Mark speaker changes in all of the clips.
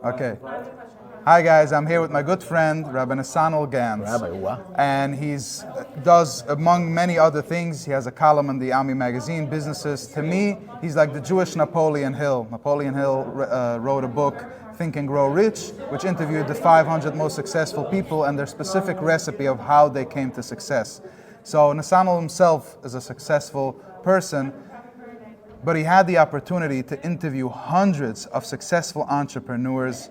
Speaker 1: Okay. Hi guys, I'm here with my good friend, Rabbi Nesanel Gantz.
Speaker 2: Rabbi, what?
Speaker 1: And he's does, among many other things, he has a column in the Ami magazine, Businesses. To me, he's like the Jewish Napoleon Hill. Napoleon Hill wrote a book, Think and Grow Rich, which interviewed the 500 most successful people and their specific recipe of how they came to success. So Nesanel himself is a successful person, but he had the opportunity to interview hundreds of successful entrepreneurs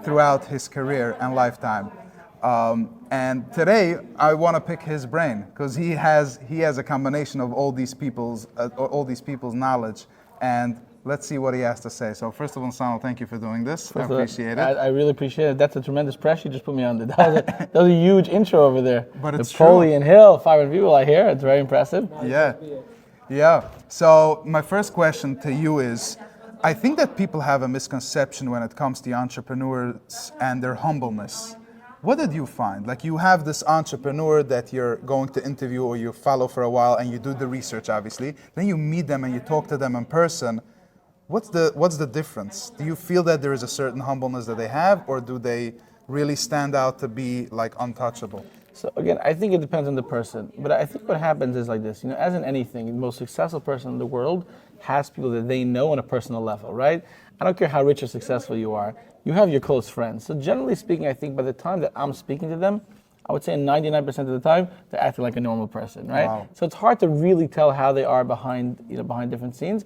Speaker 1: throughout his career and lifetime. And today I want to pick his brain because he has a combination of all these people's knowledge, and let's see what he has to say. So first of all, Nesanel, thank you for doing this. I appreciate it.
Speaker 2: I really appreciate it. That's a tremendous pressure you just put me under. That was a huge intro over there.
Speaker 1: But it's
Speaker 2: Napoleon Hill, 500 people I hear. It's very impressive.
Speaker 1: Yeah. So my first question to you is, I think that people have a misconception when it comes to entrepreneurs and their humbleness. What did you find? Like, you have this entrepreneur that you're going to interview or you follow for a while and you do the research, obviously. Then you meet them and you talk to them in person. What's the difference? Do you feel that there is a certain humbleness that they have, or do they really stand out to be like untouchable?
Speaker 2: So again, I think it depends on the person. But I think what happens is like this, as in anything, the most successful person in the world has people that they know on a personal level, right? I don't care how rich or successful you are. You have your close friends. So generally speaking, I think by the time that I'm speaking to them, I would say 99% of the time, they're acting like a normal person, right?
Speaker 1: Wow.
Speaker 2: So it's hard to really tell how they are behind different scenes.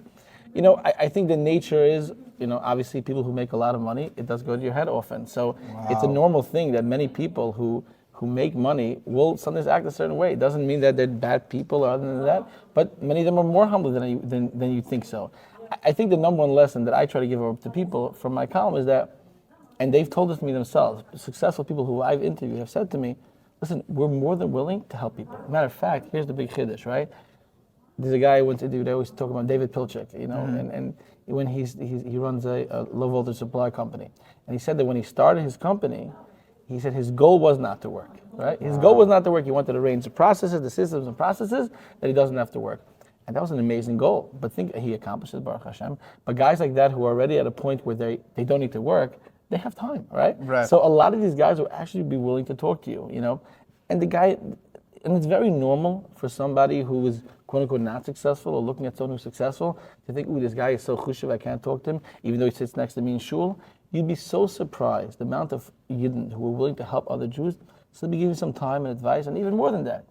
Speaker 2: I think the nature is, obviously people who make a lot of money, it does go to your head often. So It's a normal thing that many people who make money will sometimes act a certain way. It doesn't mean that they're bad people or other than that, but many of them are more humble than you think so. I think the number one lesson that I try to give over to people from my column is that, and they've told it to me themselves, successful people who I've interviewed have said to me, listen, we're more than willing to help people. Matter of fact, here's the big chiddush, right? There's a guy I went to interview, they always talk about David Pilchik, and when he runs a low voltage supply company. And he said that when he started his company, he said his goal was not to work, right? His goal was not to work. He wanted to arrange the processes, the systems and processes that he doesn't have to work. And that was an amazing goal. But he accomplished it, Baruch Hashem. But guys like that who are already at a point where they don't need to work, they have time, right? So a lot of these guys will actually be willing to talk to you, And it's very normal for somebody who is quote unquote not successful or looking at someone who's successful to think, ooh, this guy is so chushuv, I can't talk to him, even though he sits next to me in shul. You'd be so surprised the amount of Yidden who are willing to help other Jews, so they give you some time and advice, and even more than that,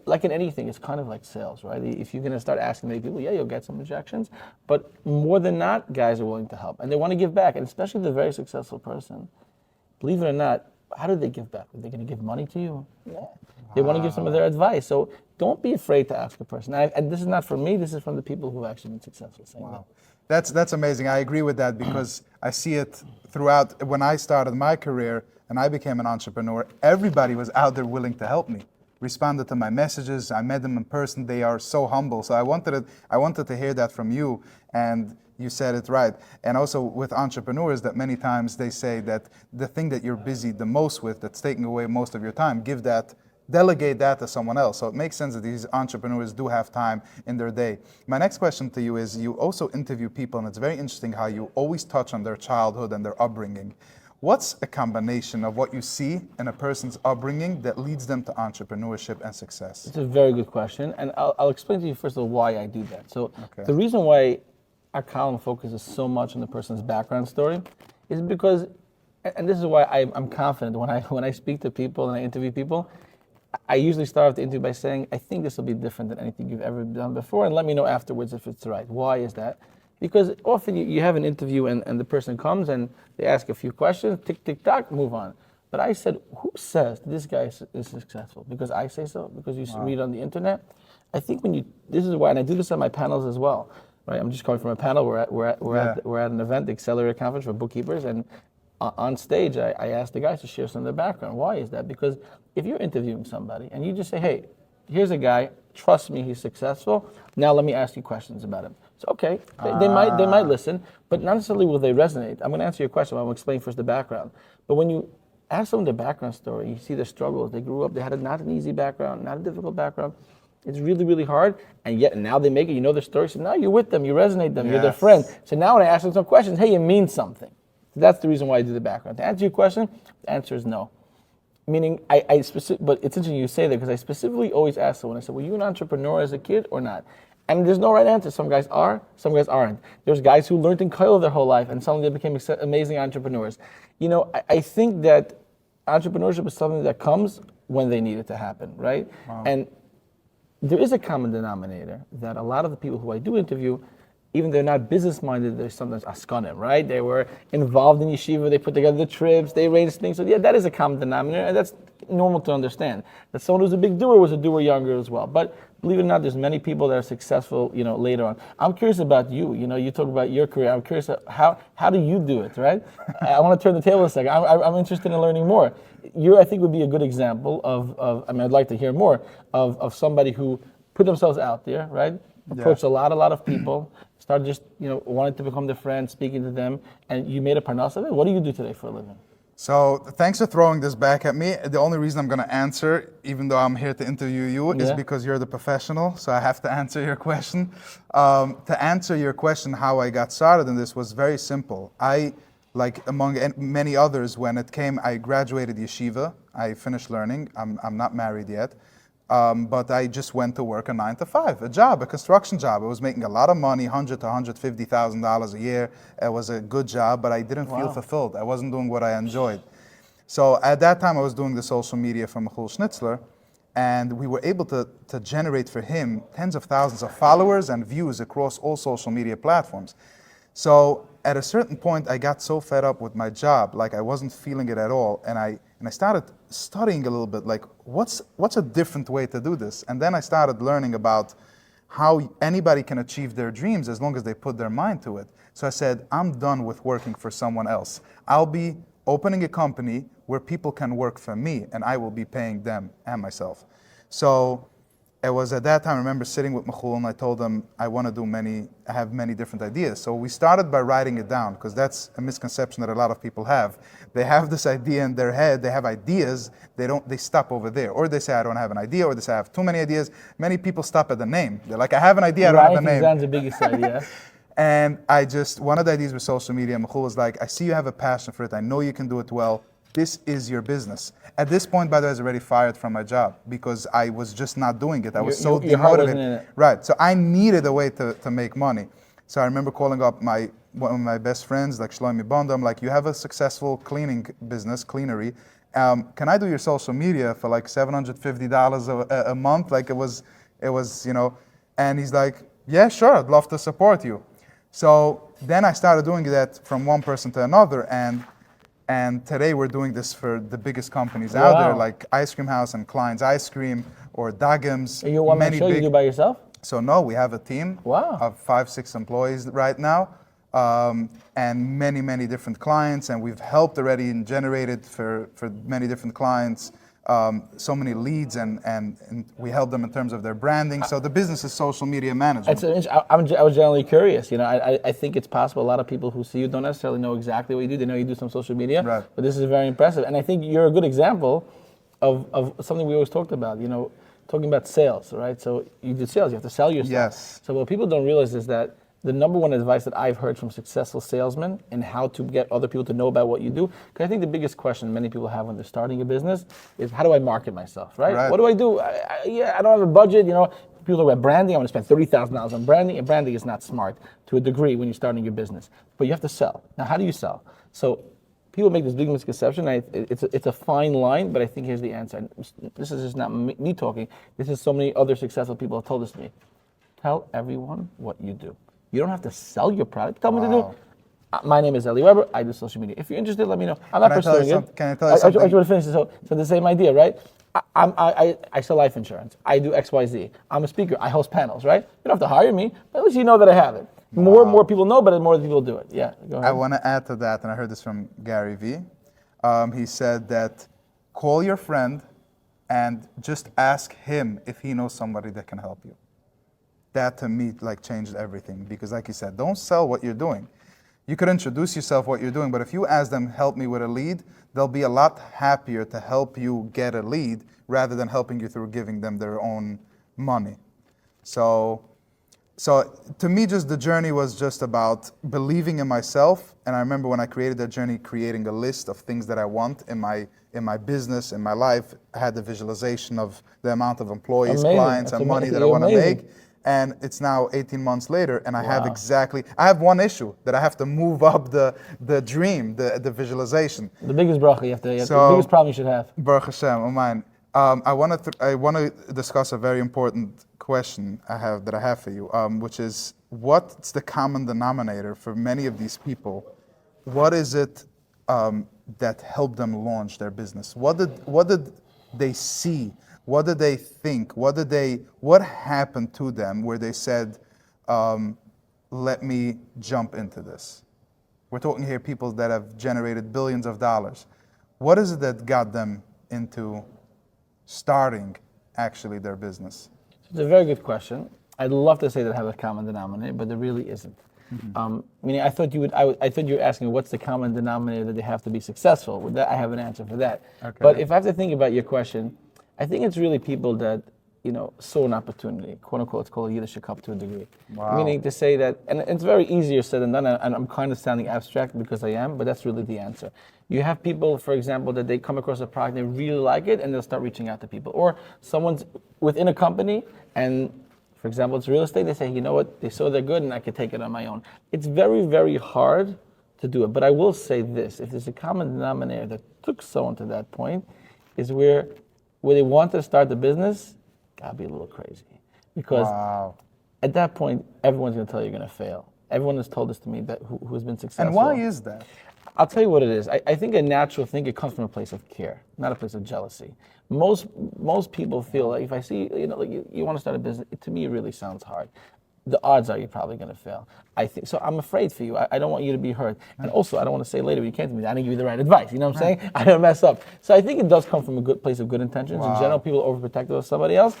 Speaker 2: like in anything, it's kind of like sales, right? If you're going to start asking many people, you'll get some rejections, but more than not, guys are willing to help, and they want to give back, and especially the very successful person. Believe it or not, how do they give back? Are they going to give money to you? Yeah. They want to give some of their advice, so don't be afraid to ask a person. And this is not from me, this is from the people who have actually been successful.
Speaker 1: Wow. That's amazing. I agree with that because I see it throughout. When I started my career and I became an entrepreneur, everybody was out there willing to help me, responded to my messages. I met them in person. They are so humble. So I wanted to hear that from you, and you said it right. And also with entrepreneurs, that many times they say that the thing that you're busy the most with, that's taking away most of your time, delegate that to someone else. So it makes sense that these entrepreneurs do have time in their day. My next question to you is, you also interview people, and it's very interesting how you always touch on their childhood and their upbringing. What's a combination of what you see in a person's upbringing that leads them to entrepreneurship and success?
Speaker 2: It's a very good question, and I'll explain to you first of all why I do that. So The reason why our column focuses so much on the person's background story is because, and this is why I'm confident when I speak to people and I interview people, I usually start off the interview by saying, I think this will be different than anything you've ever done before, and let me know afterwards if it's right. Why is that? Because often you have an interview and the person comes and they ask a few questions, tick, tick, tock, move on. But I said, who says this guy is successful? Because I say so? Because you read on the internet? I think this is why, and I do this on my panels as well, right? I'm just coming from a panel, we're at an event, the Accelerator Conference for bookkeepers, and on stage, I asked the guys to share some of their background. Why is that? Because if you're interviewing somebody and you just say, hey, here's a guy, trust me, he's successful, now let me ask you questions about him. So okay, they might listen, but not necessarily will they resonate. I'm going to answer your question, I'm going to explain first the background. But when you ask someone their background story, you see their struggles, they grew up, they had not an easy background, not a difficult background. It's really, really hard, and yet now they make it, their story, so now you're with them, you resonate them, you're their friend. So now when I ask them some questions, hey, it means something. So that's the reason why I do the background. To answer your question, the answer is no. Meaning, but it's interesting you say that because I specifically always ask someone, I said, were you an entrepreneur as a kid or not? And there's no right answer. Some guys are, some guys aren't. There's guys who learned in Koil their whole life and suddenly they became amazing entrepreneurs. I think that entrepreneurship is something that comes when they need it to happen, right? Wow. And there is a common denominator that a lot of the people who I do interview, even they're not business-minded, they're sometimes askanim, right? They were involved in yeshiva, they put together the trips, they arranged things. So yeah, that is a common denominator, and that's normal to understand. That someone who's a big doer was a doer younger as well. But believe it or not, there's many people that are successful, later on. I'm curious about you. You talk about your career. I'm curious how do you do it, right? I want to turn the table a second. I'm interested in learning more. You, I think, would be a good example of I'd like to hear more of somebody who put themselves out there, right? Approached a lot of people, started just, wanted to become their friend, speaking to them, and you made a parnas of it. What do you do today for a living?
Speaker 1: So thanks for throwing this back at me. The only reason I'm going to answer, even though I'm here to interview you, is because you're the professional, so I have to answer your question. To answer your question, how I got started in this was very simple. I, like among many others, when it came, I graduated yeshiva. I finished learning. I'm not married yet. But I just went to work a 9-to-5, a construction job. I was making a lot of money, $100,000 to $150,000 a year. It was a good job, but I didn't feel fulfilled. I wasn't doing what I enjoyed. So at that time, I was doing the social media for Michal Schnitzler, and we were able to generate for him tens of thousands of followers and views across all social media platforms. So at a certain point, I got so fed up with my job, like I wasn't feeling it at all, and I started studying a little bit, like what's a different way to do this? And then I started learning about how anybody can achieve their dreams as long as they put their mind to it. So I said, I'm done with working for someone else. I'll be opening a company where people can work for me, and I will be paying them and myself. So it was at that time, I remember sitting with Michal and I told him I have many different ideas. So we started by writing it down, because that's a misconception that a lot of people have. They have this idea in their head, they have ideas, they stop over there. Or they say, I don't have an idea, or they say, I have too many ideas. Many people stop at the name. They're like, I have an idea, I don't have a name.
Speaker 2: That's the biggest idea.
Speaker 1: And one of the ideas with social media, Michal was like, I see you have a passion for it, I know you can do it well. This is your business. At this point, by the way, I was already fired from my job because I was just not doing it. I was so demotivated. Right. So I needed a way to make money. So I remember calling up one of my best friends, like Shlomi Bondo. I'm like, you have a successful cleaning business, cleanery. Can I do your social media for like $750 a month? Like it was, and he's like, yeah, sure, I'd love to support you. So then I started doing that from one person to another, and today we're doing this for the biggest companies out there, like Ice Cream House and Klein's Ice Cream or Daggum's.
Speaker 2: Are you one man show you do by yourself?
Speaker 1: So no, we have a team of 5-6 employees right now, and many different clients, and we've helped already and generated for many different clients so many leads, and we help them in terms of their branding. So the business is social media management.
Speaker 2: I was generally curious. I think it's possible a lot of people who see you don't necessarily know exactly what you do. They know you do some social media, but this is very impressive. And I think you're a good example of something we always talked about, talking about sales, right? So you do sales, you have to sell yourself.
Speaker 1: Yes.
Speaker 2: So what people don't realize is that the number one advice that I've heard from successful salesmen and how to get other people to know about what you do, because I think the biggest question many people have when they're starting a business is, how do I market myself, right? What do I do? I don't have a budget, People talk about branding. I want to spend $30,000 on branding, and branding is not smart to a degree when you're starting your business. But you have to sell. Now, how do you sell? So people make this big misconception. It's a fine line, but I think here's the answer. And this is just not me talking. This is so many other successful people have told this to me. Tell everyone what you do. You don't have to sell your product. Tell me to do. My name is Eli Weber. I do social media. If you're interested, let me know. I'm not pursuing it.
Speaker 1: Can I tell you something?
Speaker 2: I just want to finish this. So the same idea, right? I sell life insurance. I do XYZ. I'm a speaker. I host panels, right? You don't have to hire me, but at least you know that I have it. More and more people know, but more people do it. Yeah, go ahead.
Speaker 1: I want to add to that, and I heard this from Gary Vee. He said that call your friend and just ask him if he knows somebody that can help you. That to me changed everything, because like you said, don't sell what you're doing. You could introduce yourself what you're doing, but if you ask them, help me with a lead, they'll be a lot happier to help you get a lead rather than helping you through giving them their own money. So So to me, just the journey was just about believing in myself. And I remember when I created that journey, creating a list of things that I want in my business, in my life. I had the visualization of the amount of employees,
Speaker 2: Amazing.
Speaker 1: clients,
Speaker 2: That's
Speaker 1: and money that I
Speaker 2: you're
Speaker 1: want to
Speaker 2: amazing.
Speaker 1: make. And it's now 18 months later, and I
Speaker 2: Wow.
Speaker 1: have one issue that I have to move up the dream, the visualization.
Speaker 2: The biggest bracha you have to, the
Speaker 1: So-
Speaker 2: biggest problem you should have.
Speaker 1: Baruch Hashem, oh mine. I want to discuss a very important question I have for you, which is what's the common denominator for many of these people? What is it that helped them launch their business? What did they see? What did they think? What happened to them where they said, let me jump into this? We're talking here people that have generated billions of dollars. What is it that got them into starting actually their business?
Speaker 2: It's a very good question. I'd love to say that I have a common denominator, but there really isn't. Meaning, I thought you were asking what's the common denominator that they have to be successful. With that, I have an answer for that.
Speaker 1: Okay.
Speaker 2: But if I have to think about your question, I think it's really people that saw an opportunity, quote unquote. It's called a Yiddish cup to a degree.
Speaker 1: Wow.
Speaker 2: Meaning to say that, and it's very easier said than done. And I'm kind of sounding abstract because I am, but that's really the answer. You have people, for example, that they come across a product, they really like it, and they'll start reaching out to people. Or someone's within a company, and for example, it's real estate. They say, you know what? They saw they're good, and I could take it on my own. It's very, very hard to do it. But I will say this: if there's a common denominator that took someone to that point, is where they wanted to start the business, gotta be a little crazy. Because
Speaker 1: Wow.
Speaker 2: at that point, everyone's gonna tell you you're gonna fail. Everyone has told this to me that who's been successful.
Speaker 1: And why is that?
Speaker 2: I'll tell you what it is. I think a natural thing, it comes from a place of care, not a place of jealousy. Most people feel like if I see, like you want to start a business, to me it really sounds hard. The odds are you're probably going to fail. I think so. I'm afraid for you. I don't want you to be hurt. And also, I don't want to say later when you came to me, I didn't give you the right advice. You know what I'm saying? I don't mess up. So I think it does come from a good place of good intentions.
Speaker 1: Wow.
Speaker 2: In general, people are overprotective of somebody else.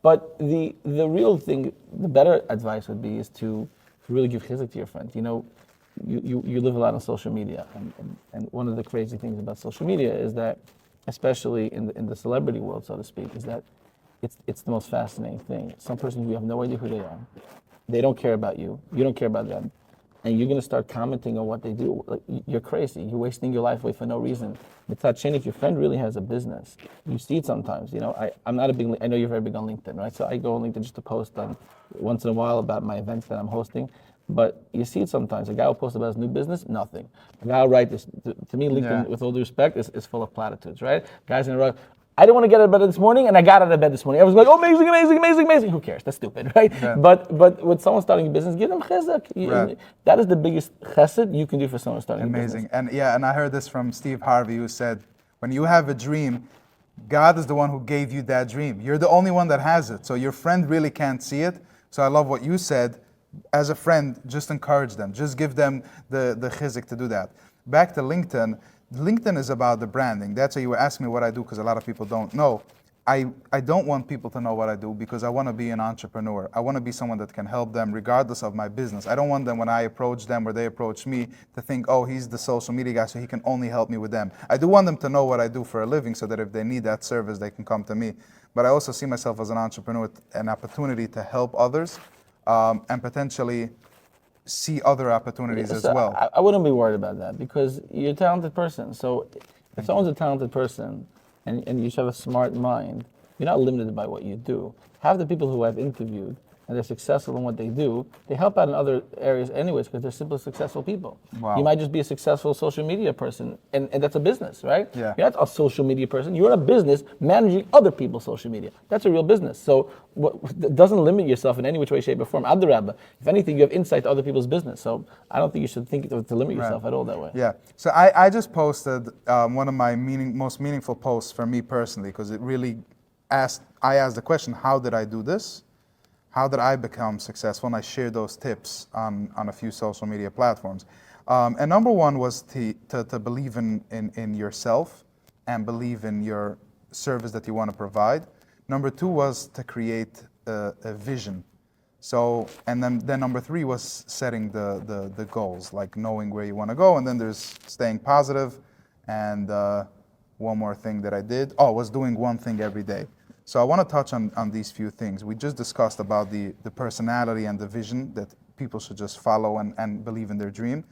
Speaker 2: But the real thing, the better advice would be is to really give chizuk to your friends. You live a lot on social media, and one of the crazy things about social media is that, especially in the celebrity world, so to speak, is that it's the most fascinating thing. Some person who you have no idea who they are, they don't care about you, you don't care about them, and you're going to start commenting on what they do. Like, you're crazy. You're wasting your life away for no reason. Mitzad Sheni, if your friend really has a business, you see it sometimes. I'm not a big. I know you're very big on LinkedIn, right? So I go on LinkedIn just to post once in a while about my events that I'm hosting. But you see it sometimes. A guy will post about his new business, nothing. A guy will write this. To me, LinkedIn, with all due respect, is full of platitudes, right? Guys in a row. I didn't want to get out of bed this morning, and I got out of bed this morning. I was like, oh, amazing, amazing, amazing, amazing. Who cares? That's stupid, right?
Speaker 1: Yeah.
Speaker 2: But with someone starting a business, give them chesed.
Speaker 1: Right.
Speaker 2: That is the biggest chesed you can do for someone starting a business.
Speaker 1: Amazing. And I heard this from Steve Harvey, who said, when you have a dream, God is the one who gave you that dream. You're the only one that has it. So your friend really can't see it. So I love what you said. As a friend, just encourage them. Just give them the chizuk to do that. Back to LinkedIn. LinkedIn is about the branding. That's why you were asking me what I do, because a lot of people don't know. I don't want people to know what I do because I want to be an entrepreneur. I want to be someone that can help them regardless of my business. I don't want them, when I approach them or they approach me, to think, oh, he's the social media guy, so he can only help me with them. I do want them to know what I do for a living so that if they need that service, they can come to me. But I also see myself as an entrepreneur, an opportunity to help others and potentially see other opportunities as well.
Speaker 2: I wouldn't be worried about that because you're a talented person. So if someone's a talented person and you have a smart mind, you're not limited by what you do. Half the people who I've interviewed and they're successful in what they do, they help out in other areas anyways because they're simply successful people.
Speaker 1: Wow.
Speaker 2: You might just be a successful social media person, and that's a business, right?
Speaker 1: Yeah.
Speaker 2: You're not a social media person. You're in a business managing other people's social media. That's a real business. So it doesn't limit yourself in any which way, shape, or form. Adrabah. If anything, you have insight to other people's business. So I don't think you should think to limit yourself at all that way.
Speaker 1: Yeah. So I just posted one of my most meaningful posts for me personally, because it really I asked the question, how did I do this? How did I become successful? And I shared those tips on a few social media platforms. And number one was to believe in yourself and believe in your service that you want to provide. Number two was to create a vision. So, and then number three was setting the goals, like knowing where you want to go. And then there's staying positive. And one more thing that I did, was doing one thing every day. So I want to touch on these few things. We just discussed about the personality and the vision that people should just follow and believe in their dream.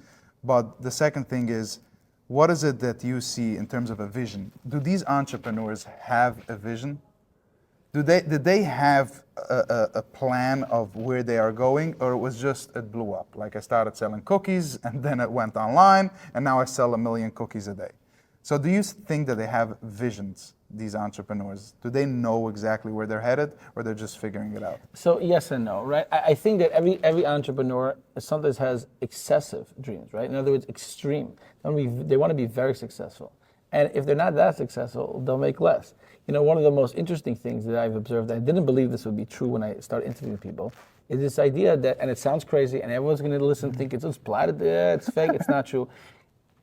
Speaker 1: But the second thing is, what is it that you see in terms of a vision? Do these entrepreneurs have a vision? Did they have a plan of where they are going, or it was just it blew up? Like I started selling cookies and then it went online and now I sell 1 million cookies a day. So do you think that they have visions, these entrepreneurs? Do they know exactly where they're headed, or they're just figuring it out?
Speaker 2: So yes and no, right? I think that every entrepreneur sometimes has excessive dreams, right? In other words, extreme. They want to be very successful. And if they're not that successful, they'll make less. You know, one of the most interesting things that I've observed, I didn't believe this would be true when I started interviewing people, is this idea that, and it sounds crazy, and everyone's going to listen and think it's platted, it's fake, it's not true.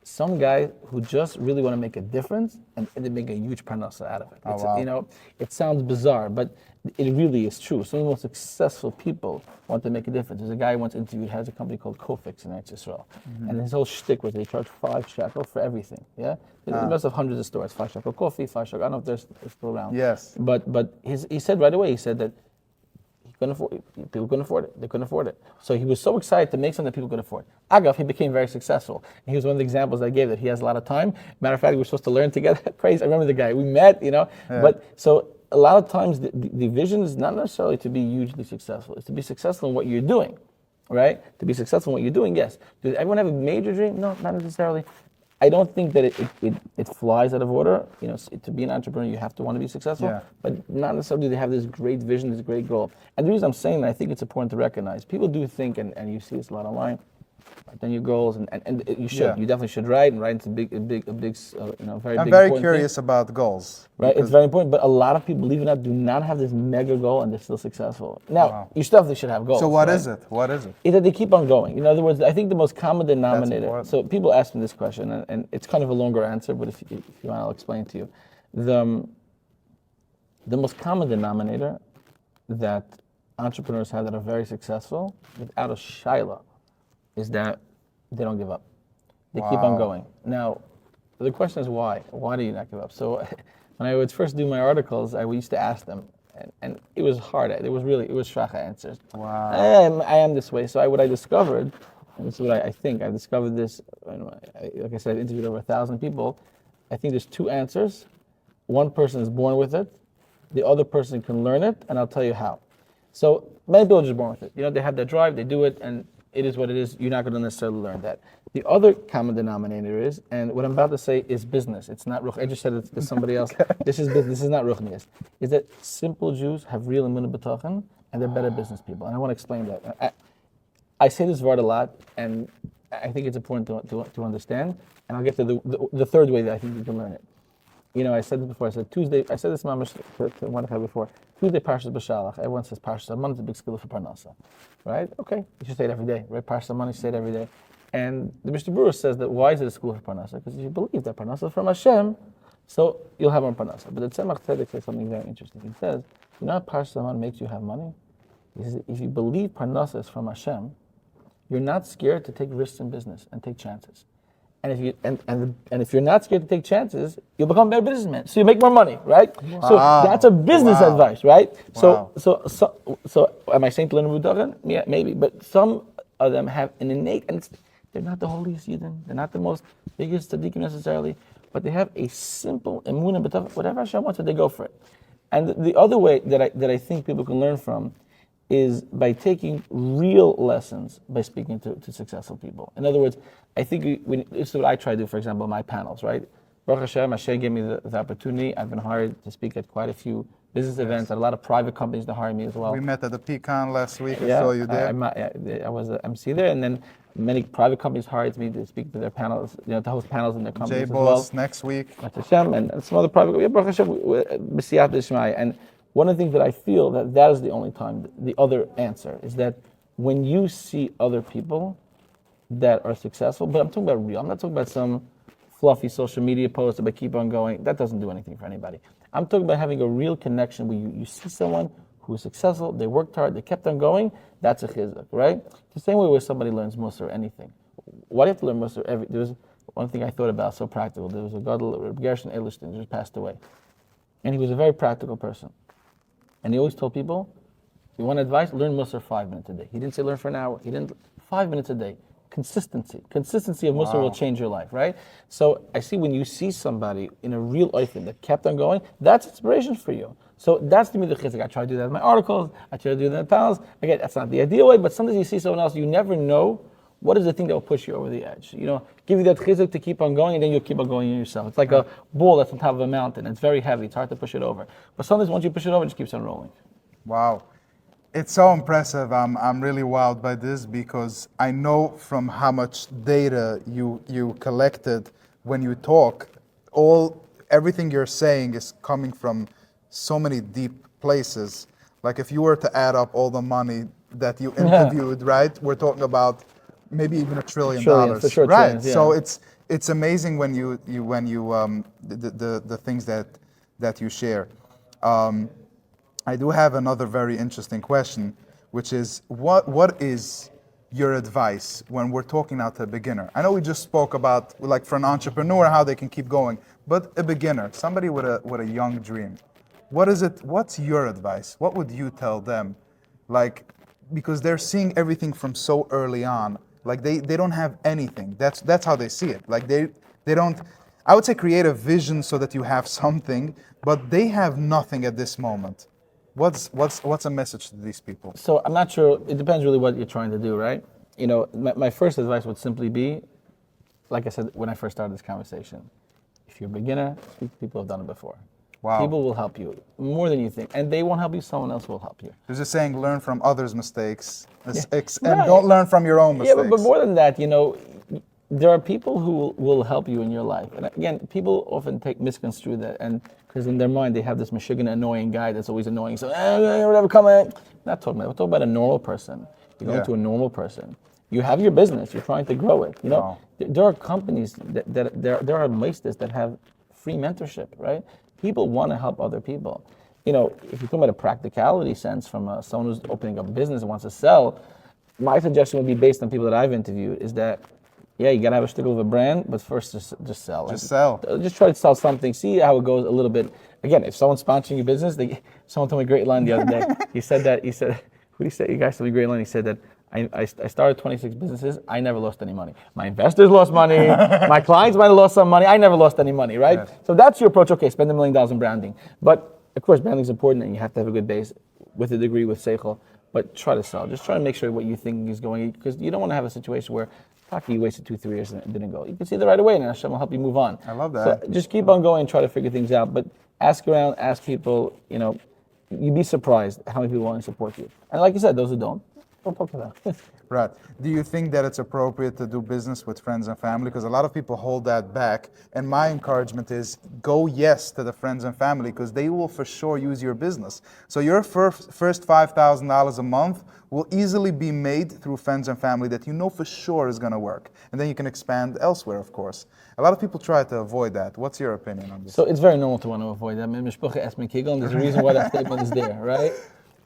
Speaker 2: Some guys who just really want to make a difference, and they make a huge parnasa out of it.
Speaker 1: Oh, wow.
Speaker 2: You know, it sounds bizarre, but it really is true. Some of the most successful people want to make a difference. There's a guy I once interviewed, has a company called Kofix in Eretz Yisrael, and his whole shtick was they charge 5 shekel for everything. Yeah, they must have hundreds of stores. 5 shekel coffee, 5 shekel. I don't know if they're still around.
Speaker 1: Yes.
Speaker 2: But he said right away. He said that people couldn't afford it. They couldn't afford it. So he was so excited to make something that people could afford. Agav, he became very successful. And he was one of the examples I gave that he has a lot of time. Matter of fact, we were supposed to learn together. Crazy. I remember the guy. We met, you know. Yeah. But so a lot of times the vision is not necessarily to be hugely successful. It's to be successful in what you're doing, right? To be successful in what you're doing, yes. Does everyone have a major dream? No, not necessarily. I don't think that it flies out of order. You know, to be an entrepreneur, you have to want to be successful, but not necessarily they have this great vision, this great goal. And the reason I'm saying that, I think it's important to recognize, people do think, and you see this a lot online, write down your goals, and you should. You definitely should write, and write into a big, you know, very.
Speaker 1: I'm
Speaker 2: big,
Speaker 1: very curious about goals.
Speaker 2: Right, it's very important. But a lot of people, believe it or not, do not have this mega goal, and they're still successful. Now, you definitely should have goals.
Speaker 1: So what is it? What is it?
Speaker 2: Is that they keep on going. In other words, I think the most common denominator. So people ask me this question, and it's kind of a longer answer, but if you want, I'll explain it to you. The most common denominator that entrepreneurs have that are very successul, without a shaila, is that they don't give up. They keep on going. Now, the question is why? Why do you not give up? So when I would first do my articles, I used to ask them, and it was hard. It was shracha answers.
Speaker 1: Wow.
Speaker 2: I am this way. So what I discovered, and this is what I think, I discovered this, like I said, I've interviewed over 1,000 people. I think there's 2 answers. One person is born with it. The other person can learn it, and I'll tell you how. So many people are just born with it. You know, they have that drive, they do it, and it is what it is. You're not going to necessarily learn that. The other common denominator is, and what I'm about to say is business. It's not ruch. I just said it to somebody else. This is business. This is not ruchnius. Is that simple Jews have real emunah b'tochen, and they're better business people. And I want to explain that. I say this word a lot, and I think it's important to understand. And I'll get to the third way that I think you can learn it. You know, I said this before. I said Tuesday. I said this mamash to one guy before. Tuesday Parshas B'Shalach. Everyone says Parshas Aman is a big skill for Parnasa, right? Okay, you should say it every day, right? Parshas Aman, you say it every day. And the Mishnah Berurah says that why is it a school for Parnasa? Because if you believe that Parnasa is from Hashem, so you'll have on Parnasa. But the Tzemach Tzedek says something very interesting. He says, you know how Parshas Aman makes you have money? He says, if you believe Parnasa is from Hashem, you're not scared to take risks in business and take chances. And if you and if you're not scared to take chances, you'll become a better businessman. So you make more money, right? Wow. So that's a business advice, right?
Speaker 1: Wow.
Speaker 2: So am I saying to learn Mudaran? Yeah, maybe. But some of them have an innate, and they're not the holiest Yidden, they're not the most biggest tzaddikim necessarily, but they have a simple emunah b'tach. Whatever Hashem wants, they go for it. And the other way that I think people can learn from is by taking real lessons by speaking to successful people. In other words, I think this is what I try to do, for example, in my panels, right? Baruch Hashem, Hashem gave me the opportunity. I've been hired to speak at quite a few business events, at a lot of private companies that hire me as well.
Speaker 1: We met at the Pecan last week. I saw you there.
Speaker 2: I was the MC there, and then many private companies hired me to speak to their panels, you know, to host panels in their companies as well.
Speaker 1: Next week.
Speaker 2: Hashem, and some other private, Baruch Hashem, B'siyat D'Shmaya. And one of the things that I feel that is the only time, the other answer, is that when you see other people that are successful, but I'm talking about real, I'm not talking about some fluffy social media post about keep on going, that doesn't do anything for anybody. I'm talking about having a real connection where you see someone who's successful, they worked hard, they kept on going, that's a chizuk, right? The same way where somebody learns Mussar or anything. Why do you have to learn Mussar? There was one thing I thought about, so practical. There was a gadol, Reb Gershon Edelstein, who just passed away. And he was a very practical person. And he always told people, you want advice? Learn Musar 5 minutes a day. He didn't say learn for an hour. He didn't, 5 minutes a day. Consistency of Musar will change your life, right? So I see when you see somebody in a real oifen that kept on going, that's inspiration for you. So that's to me the chizuk. I try to do that in my articles. I try to do that in panels. Again, that's not the ideal way, but sometimes you see someone else, you never know what is the thing that will push you over the edge. Give you that chizuk to keep on going, and then you'll keep on going yourself. It's like a ball that's on top of a mountain. It's very heavy. It's hard to push it over. But sometimes once you push it over, it just keeps on rolling.
Speaker 1: Wow. It's so impressive. I'm really wowed by this because I know from how much data you collected when you talk, everything you're saying is coming from so many deep places. Like if you were to add up all the money that you interviewed, right? We're talking about maybe even $1 trillion.
Speaker 2: For sure,
Speaker 1: right?
Speaker 2: Trillions, yeah.
Speaker 1: So it's amazing when the things that you share. I do have another very interesting question, which is what is your advice when we're talking out to a beginner? I know we just spoke about like for an entrepreneur how they can keep going, but a beginner, somebody with a young dream, what's your advice? What would you tell them? Like, because they're seeing everything from so early on, like they don't have anything. That's how they see it. Like they don't, I would say create a vision so that you have something, but they have nothing at this moment. What's a message to these people?
Speaker 2: So I'm not sure. It depends really what you're trying to do, right? My first advice would simply be, like I said when I first started this conversation, if you're a beginner, speak to people who have done it before.
Speaker 1: Wow.
Speaker 2: People will help you more than you think, and they won't help you. Someone else will help you.
Speaker 1: There's a saying: learn from others' mistakes, and don't learn from your own mistakes.
Speaker 2: Yeah, but more than that, there are people who will help you in your life. And again, people often misconstrue that, and because in their mind they have this Michigan annoying guy that's always annoying. So whatever, come on. Not talking about. We're talking about a normal person. You go to a normal person. You have your business. You're trying to grow it.
Speaker 1: Wow.
Speaker 2: There are companies there are meisters that have free mentorship, right? People want to help other people. If you're talking about a practicality sense from someone who's opening up a business and wants to sell, my suggestion would be based on people that I've interviewed is that, yeah, you gotta have a stickle of a brand, but first just sell.
Speaker 1: Just sell.
Speaker 2: Just try to sell something. See how it goes a little bit. Again, if someone's sponsoring your business, someone told me a great line the other day. He said, who did he say? You guys told me a great line. He said that I started 26 businesses. I never lost any money. My investors lost money. My clients might have lost some money. I never lost any money, right? Yes. So that's your approach. Okay, spend $1 million in branding. But of course, branding is important, and you have to have a good base with a degree, with seichel. But try to sell. Just try to make sure what you think is going, because you don't want to have a situation where you wasted 2-3 years and it didn't go. You can see that right away, and Hashem will help you move on.
Speaker 1: I love that.
Speaker 2: So just keep on going and try to figure things out. But ask around, ask people. You'd be surprised how many people want to support you. And like you said, those who don't talk to them.
Speaker 1: Right. Do you think that it's appropriate to do business with friends and family? Because a lot of people hold that back. And my encouragement is go yes to the friends and family, because they will for sure use your business. So your first $5,000 a month will easily be made through friends and family that you know for sure is going to work. And then you can expand elsewhere, of course. A lot of people try to avoid that. What's your opinion on this?
Speaker 2: So it's very normal to want to avoid that. There's a reason why that statement is there, right?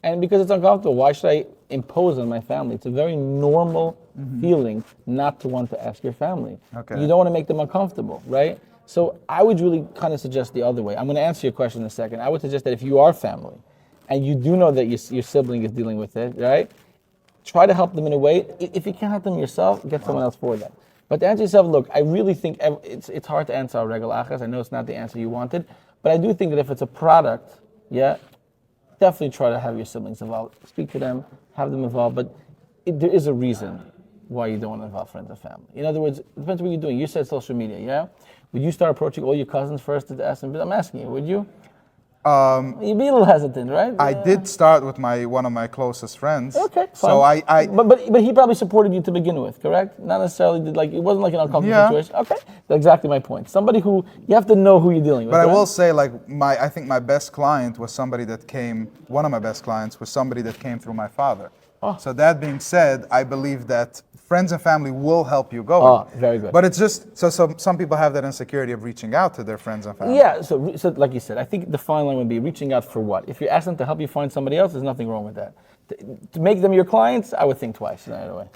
Speaker 2: And because it's uncomfortable, why should I impose on my family? It's a very normal feeling not to want to ask your family.
Speaker 1: Okay.
Speaker 2: You don't want to make them uncomfortable, right? So I would really kind of suggest the other way. I'm going to answer your question in a second. I would suggest that if you are family and you do know that your sibling is dealing with it, right? Try to help them in a way. If you can't help them yourself, get someone else for that. But to answer yourself, look, I really think it's hard to answer our regular achas. I know it's not the answer you wanted, but I do think that if it's a product, definitely try to have your siblings involved. Speak to them, have them involved, but there is a reason why you don't want to involve friends and family. In other words, it depends what you're doing. You said social media, yeah? Would you start approaching all your cousins first to ask them? I'm asking you, would you? You'd be a little hesitant, right?
Speaker 1: I did start with one of my closest friends.
Speaker 2: Okay, fine.
Speaker 1: So
Speaker 2: But he probably supported you to begin with, correct? Not necessarily it wasn't like an uncomfortable situation. Okay, that's exactly my point. Somebody who, you have to know who you're dealing with.
Speaker 1: But
Speaker 2: right?
Speaker 1: I will say, I think my best client was somebody that came, one of my best clients was somebody that came through my father.
Speaker 2: Oh.
Speaker 1: So that being said, I believe that friends and family will help you go.
Speaker 2: Oh, very good.
Speaker 1: But it's just, so some people have that insecurity of reaching out to their friends and family.
Speaker 2: Yeah, so like you said, I think the fine line would be reaching out for what? If you ask them to help you find somebody else, there's nothing wrong with that. To make them your clients, I would think twice right away.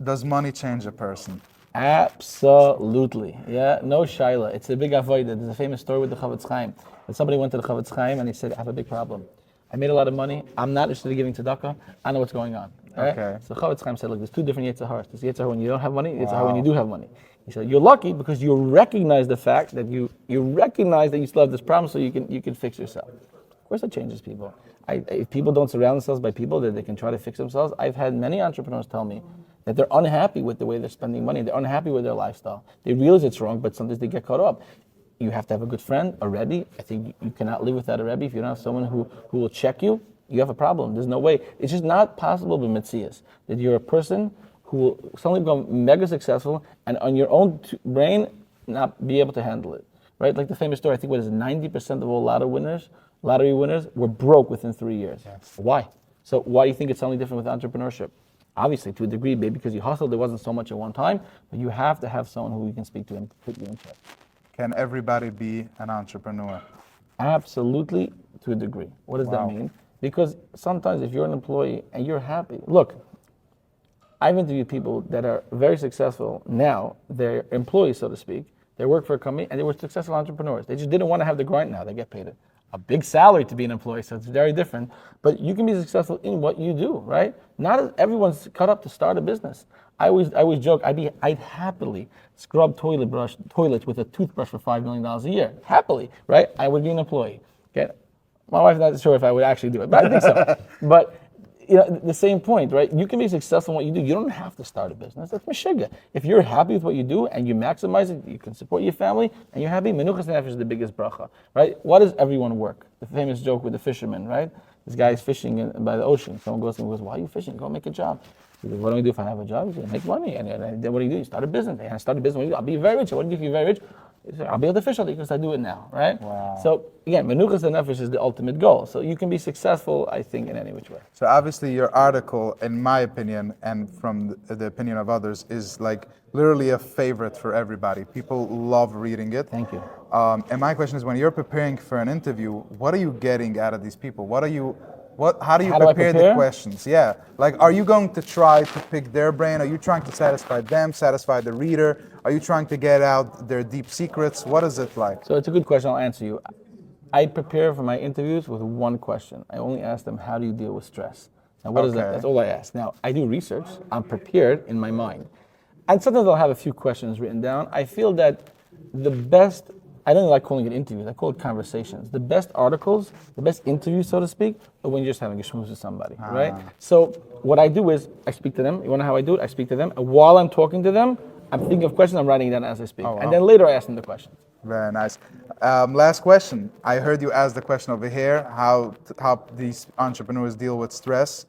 Speaker 1: Does money change a person?
Speaker 2: Absolutely. Yeah, no shaila. It's a big avodah. There's a famous story with the Chavetz Chaim. That somebody went to the Chavetz Chaim and he said, I have a big problem. I made a lot of money. I'm not interested in giving tzedakah. I know what's going on. Right?
Speaker 1: Okay.
Speaker 2: So Chavetz Chaim said, look, there's two different Yetzer Haras. There's Yetzer Hara when you don't have money, Yetzer Hara when you do have money. He said, you're lucky because you recognize the fact that you recognize that you still have this problem, so you can fix yourself. Of course, that changes people. If people don't surround themselves by people that they can try to fix themselves, I've had many entrepreneurs tell me that they're unhappy with the way they're spending money. They're unhappy with their lifestyle. They realize it's wrong, but sometimes they get caught up. You have to have a good friend, a Rebbe. I think you cannot live without a Rebbe. If you don't have someone who will check you, you have a problem. There's no way. It's just not possible with Metzias that you're a person who will suddenly become mega successful and on your own brain not be able to handle it. Right? Like the famous story, I think 90% of all lottery winners were broke within 3 years. Yes. Why? So why do you think it's suddenly different with entrepreneurship? Obviously, to a degree, maybe because you hustled, there wasn't so much at one time, but you have to have someone who you can speak to and put you in check.
Speaker 1: Can everybody be an entrepreneur?
Speaker 2: Absolutely, to a degree. What does that mean? Because sometimes if you're an employee and you're happy, look, I've interviewed people that are very successful now, they're employees, so to speak, they work for a company and they were successful entrepreneurs. They just didn't want to have the grind now, they get paid a big salary to be an employee, so it's very different. But you can be successful in what you do, right? Not everyone's cut up to start a business. I always joke, I'd happily scrub toilets with a toothbrush for $5 million a year. Happily, right? I would be an employee. Okay? My wife's not sure if I would actually do it, but I think so. But the same point, right? You can be successful in what you do. You don't have to start a business. That's Meshiga. If you're happy with what you do and you maximize it, you can support your family, and you're happy, Menuchas Nefesh is the biggest bracha, right? Why does everyone work? The famous joke with the fisherman, right? This guy is fishing by the ocean. Someone goes to him and goes, why are you fishing? Go make a job. He goes, what do I do if I have a job? He says, make money. And then what do? You start a business. And I start a business. I'll be very rich. What do you do if you're very rich? I'll be able to fish all day because I do it now, right?
Speaker 1: Wow.
Speaker 2: So again, Menuchas Nefesh is the ultimate goal. So you can be successful, I think, in any which way.
Speaker 1: So obviously your article, in my opinion, and from the opinion of others, is like literally a favorite for everybody. People love reading it.
Speaker 2: Thank you.
Speaker 1: And my question is, when you're preparing for an interview, what are you getting out of these people? How do you prepare the questions? Yeah. Like, are you going to try to pick their brain? Are you trying to satisfy them, satisfy the reader? Are you trying to get out their deep secrets? What is it like?
Speaker 2: So it's a good question. I'll answer you. I prepare for my interviews with one question. I only ask them, how do you deal with stress? Now, what is that? That's all I ask. Now, I do research. I'm prepared in my mind. And sometimes I'll have a few questions written down. I feel that the best, I don't like calling it interviews, I call it conversations. The best articles, the best interviews, so to speak, are when you're just having a schmooze with somebody, right? So what I do is, I speak to them. You want to know how I do it? I speak to them. And while I'm talking to them, I'm thinking of questions, I'm writing it down as I speak. And then later I ask them the questions.
Speaker 1: Very nice. Last question. I heard you ask the question over here, how these entrepreneurs deal with stress.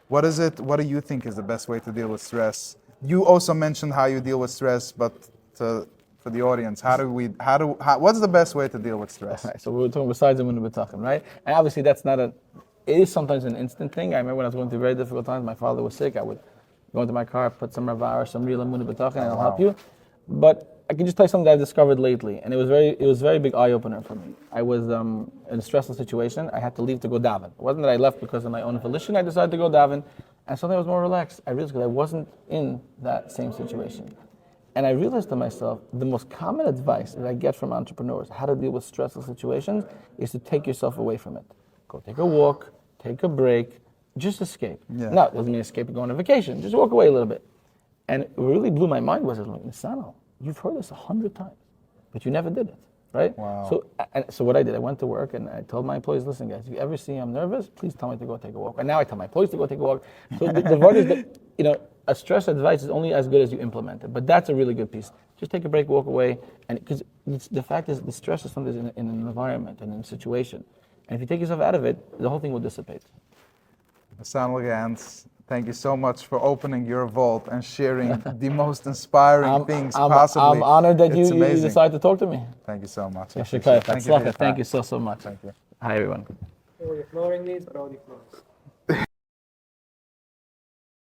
Speaker 1: What do you think is the best way to deal with stress? You also mentioned how you deal with stress, but for the audience, what's the best way to deal with stress?
Speaker 2: Right, so we were talking besides the Munah B'tachim, right? And obviously that's it is sometimes an instant thing. I remember when I was going through very difficult times, my father was sick, I would go into my car, put some Ravar or some real Munah B'tachim, and I'll help you. But I can just tell you something that I've discovered lately, and it was a very big eye-opener for me. I was in a stressful situation. I had to leave to go daven. It wasn't that I left because of my own volition. I decided to go daven, and suddenly I was more relaxed. I realized because I wasn't in that same situation. And I realized to myself, the most common advice that I get from entrepreneurs, how to deal with stressful situations, is to take yourself away from it. Go take a walk, take a break, just escape. Yeah. Now, it doesn't mean escape and go on a vacation. Just walk away a little bit. And what really blew my mind was, I was like, Nesanel, you've heard this 100 times, but you never did it, right?
Speaker 1: Wow.
Speaker 2: So what I did, I went to work and I told my employees, listen guys, if you ever see I'm nervous, please tell me to go take a walk. And now I tell my employees to go take a walk. So the word is that, a stress advice is only as good as you implement it, but that's a really good piece. Just take a break, walk away, and because the fact is the stress is something in an environment and in a situation. And if you take yourself out of it, the whole thing will dissipate.
Speaker 1: Nesanel Gantz, thank you so much for opening your vault and sharing the most inspiring things possibly.
Speaker 2: I'm honored that you decided to talk to me.
Speaker 1: Thank you so much.
Speaker 2: Thank you so much.
Speaker 1: Thank you.
Speaker 2: Hi everyone.
Speaker 3: All your flooring needs, but all the floors.